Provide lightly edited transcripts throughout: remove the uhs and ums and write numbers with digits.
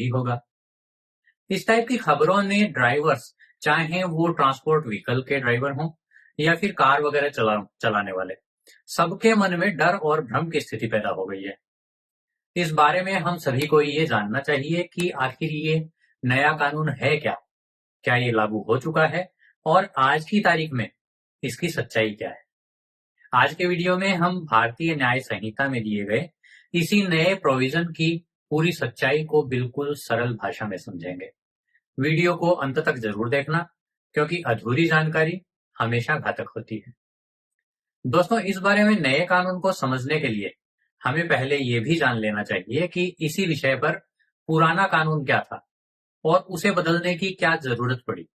भी होगा। इस टाइप की खबरों ने ड्राइवर्स, चाहे वो ट्रांसपोर्ट व्हीकल के ड्राइवर हों या फिर कार वगैरह चलाने वाले, सबके मन में डर और भ्रम की स्थिति पैदा हो गई है। इस बारे में हम सभी को ये जानना चाहिए कि आखिर ये नया कानून है क्या, क्या ये लागू हो चुका है और आज की तारीख में इसकी सच्चाई क्या है। आज के वीडियो में हम भारतीय न्याय संहिता में दिए गए इसी नए प्रोविजन की पूरी सच्चाई को बिल्कुल सरल भाषा में समझेंगे। वीडियो को अंत तक जरूर देखना, क्योंकि अधूरी जानकारी हमेशा घातक होती है। दोस्तों, इस बारे में नए कानून को समझने के लिए हमें पहले ये भी जान लेना चाहिए कि इसी विषय पर पुराना कानून क्या था और उसे बदलने की क्या जरूरत पड़ी।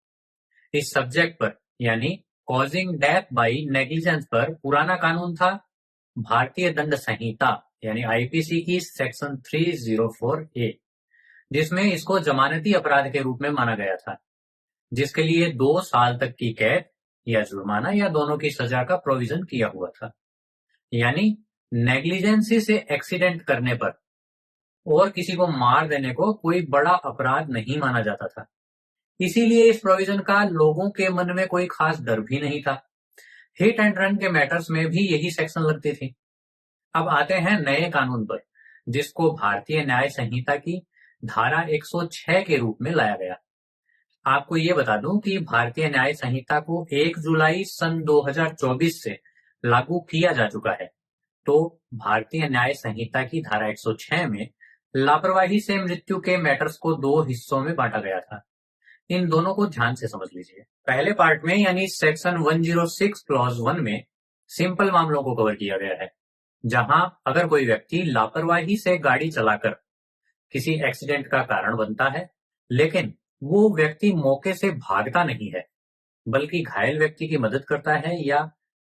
इस सब्जेक्ट पर यानी कॉजिंग डेथ बाय नेग्लिजेंस पर पुराना कानून था भारतीय दंड संहिता यानी आईपीसी की सेक्शन 304A, जिसमें इसको जमानती अपराध के रूप में माना गया था, जिसके लिए 2 साल तक की कैद या जुर्माना या दोनों की सजा का प्रोविजन किया हुआ था। यानी नेग्लिजेंसी से एक्सीडेंट करने पर और किसी को मार देने को कोई बड़ा अपराध नहीं माना जाता था। इसीलिए इस प्रोविजन का लोगों के मन में कोई खास डर भी नहीं था। हिट एंड रन के मैटर्स में भी यही सेक्शन लगती थी। अब आते हैं नए कानून पर, जिसको भारतीय न्याय संहिता की धारा 106 के रूप में लाया गया। आपको ये बता दूं कि भारतीय न्याय संहिता को 1 जुलाई सन 2024 से लागू किया जा चुका है। तो भारतीय न्याय संहिता की धारा 106 में लापरवाही से मृत्यु के मैटर्स को 2 हिस्सों में बांटा गया था। इन दोनों को ध्यान से समझ लीजिए। पहले पार्ट में यानी सेक्शन 106 क्लॉज 1 में सिंपल मामलों को कवर किया गया है, जहां अगर कोई व्यक्ति लापरवाही से गाड़ी चलाकर किसी एक्सीडेंट का कारण बनता है, लेकिन वो व्यक्ति मौके से भागता नहीं है, बल्कि घायल व्यक्ति की मदद करता है या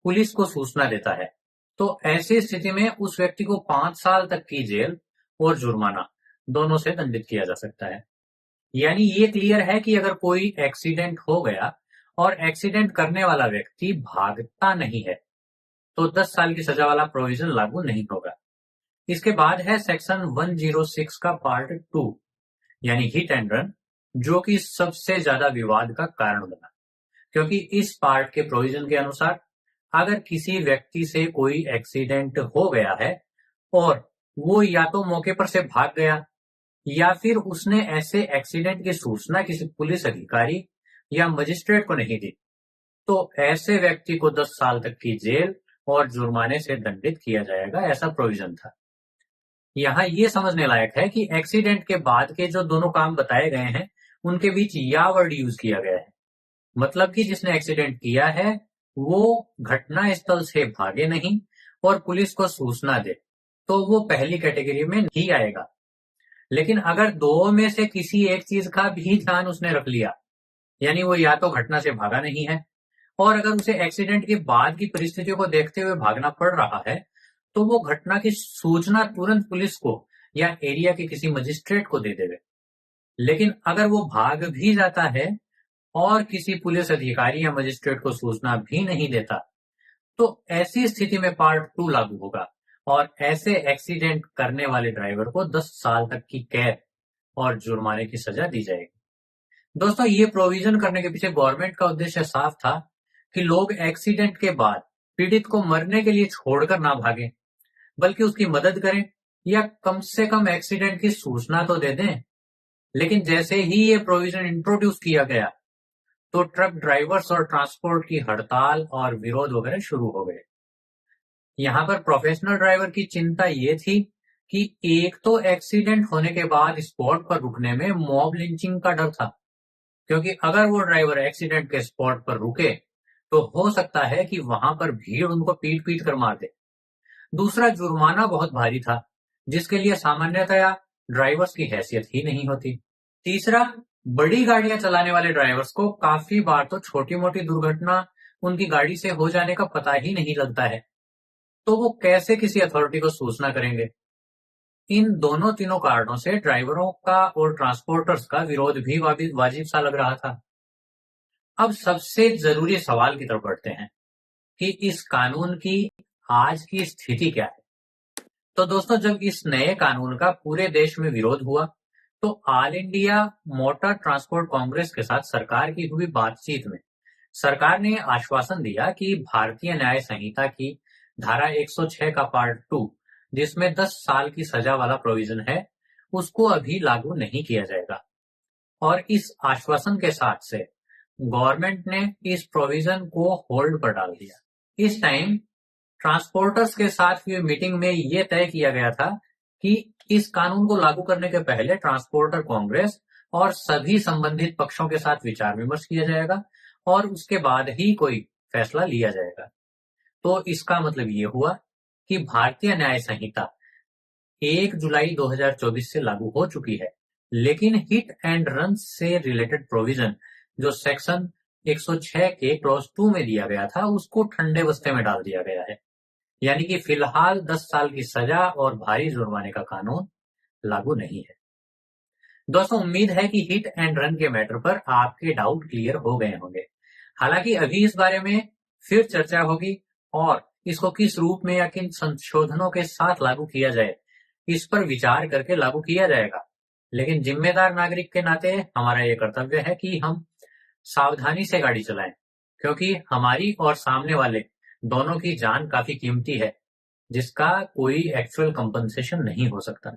पुलिस को सूचना देता है, तो ऐसी स्थिति में उस व्यक्ति को 5 साल तक की जेल और जुर्माना दोनों से दंडित किया जा सकता है। यानी ये क्लियर है कि अगर कोई एक्सीडेंट हो गया और एक्सीडेंट करने वाला व्यक्ति भागता नहीं है, तो 10 साल की सजा वाला प्रोविजन लागू नहीं होगा। इसके बाद है सेक्शन 106 का पार्ट 2 यानी हिट एंड रन, जो कि सबसे ज्यादा विवाद का कारण बना, क्योंकि इस पार्ट के प्रोविजन के अनुसार अगर किसी व्यक्ति से कोई एक्सीडेंट हो गया है और वो या तो मौके पर से भाग गया या फिर उसने ऐसे एक्सीडेंट की सूचना किसी पुलिस अधिकारी या मजिस्ट्रेट को नहीं दी, तो ऐसे व्यक्ति को 10 साल तक की जेल और जुर्माने से दंडित किया जाएगा, ऐसा प्रोविजन था। यहाँ ये समझने लायक है कि एक्सीडेंट के बाद के जो दोनों काम बताए गए हैं, उनके बीच या वर्ड यूज किया गया है। मतलब कि जिसने एक्सीडेंट किया है वो घटना स्थल से भागे नहीं और पुलिस को सूचना दे, तो वो पहली कैटेगरी में नहीं आएगा। लेकिन अगर दो में से किसी एक चीज का भी ध्यान उसने रख लिया, यानी वो या तो घटना से भागा नहीं है और अगर उसे एक्सीडेंट के बाद की परिस्थितियों को देखते हुए भागना पड़ रहा है, तो वो घटना की सूचना तुरंत पुलिस को या एरिया के किसी मजिस्ट्रेट को दे देवे। लेकिन अगर वो भाग भी जाता है और किसी पुलिस अधिकारी या मजिस्ट्रेट को सूचना भी नहीं देता, तो ऐसी स्थिति में पार्ट 2 लागू होगा और ऐसे एक्सीडेंट करने वाले ड्राइवर को 10 साल तक की कैद और जुर्माने की सजा दी जाएगी। दोस्तों, ये प्रोविजन करने के पीछे गवर्नमेंट का उद्देश्य साफ था कि लोग एक्सीडेंट के बाद पीड़ित को मरने के लिए छोड़कर ना भागें, बल्कि उसकी मदद करें या कम से कम एक्सीडेंट की सूचना तो दे दें। लेकिन जैसे ही ये प्रोविजन इंट्रोड्यूस किया गया, तो ट्रक ड्राइवर्स और ट्रांसपोर्ट की हड़ताल और विरोध वगैरह शुरू हो गए। यहाँ पर प्रोफेशनल ड्राइवर की चिंता ये थी कि एक तो एक्सीडेंट होने के बाद स्पॉट पर रुकने में मॉब लिंचिंग का डर था, क्योंकि अगर वो ड्राइवर एक्सीडेंट के स्पॉट पर रुके तो हो सकता है कि वहां पर भीड़ उनको पीट पीट कर मार दे। दूसरा, जुर्माना बहुत भारी था, जिसके लिए सामान्यतया ड्राइवर्स की हैसियत ही नहीं होती। तीसरा, बड़ी गाड़ियां चलाने वाले ड्राइवर्स को काफी बार तो छोटी मोटी दुर्घटना उनकी गाड़ी से हो जाने का पता ही नहीं लगता है, तो वो कैसे किसी अथॉरिटी को सूचना करेंगे। इन दोनों तीनों कारणों से ड्राइवरों का और ट्रांसपोर्टर्स का विरोध भी वाजिब सा लग रहा था। अब सबसे जरूरी सवाल की तरफ बढ़ते हैं कि इस कानून की आज की स्थिति क्या है। तो दोस्तों, जब इस नए कानून का पूरे देश में विरोध हुआ, तो all India motor transport Congress के साथ सरकार की हुई बातचीत में सरकार ने आश्वासन दिया कि भारतीय न्याय संहिता की धारा 106 का पार्ट 2, जिसमें 10 साल की सजा वाला प्रोविजन है, उसको अभी लागू नहीं किया जाएगा। और इस आश्वासन के साथ से गवर्नमेंट ने इस प्रोविजन को होल्ड पर डाल दिया। इस टाइम ट्रांसपोर्टर्स के साथ हुई मीटिंग में यह तय किया गया था कि इस कानून को लागू करने के पहले ट्रांसपोर्टर कांग्रेस और सभी संबंधित पक्षों के साथ विचार विमर्श किया जाएगा और उसके बाद ही कोई फैसला लिया जाएगा। तो इसका मतलब ये हुआ कि भारतीय न्याय संहिता 1 जुलाई 2024 से लागू हो चुकी है, लेकिन हिट एंड रन से रिलेटेड प्रोविजन जो सेक्शन 106 के क्लॉज 2 में दिया गया था, उसको ठंडे बस्ते में डाल दिया गया है। यानी कि फिलहाल 10 साल की सजा और भारी जुर्माने का कानून लागू नहीं है। दोस्तों, उम्मीद है कि हिट एंड रन के मैटर पर आपके डाउट क्लियर हो गए होंगे। हालांकि अभी इस बारे में फिर चर्चा होगी और इसको किस रूप में या किन संशोधनों के साथ लागू किया जाए, इस पर विचार करके लागू किया जाएगा। लेकिन जिम्मेदार नागरिक के नाते हमारा ये कर्तव्य है कि हम सावधानी से गाड़ी चलाएं, क्योंकि हमारी और सामने वाले दोनों की जान काफी कीमती है, जिसका कोई एक्चुअल कंपनसेशन नहीं हो सकता।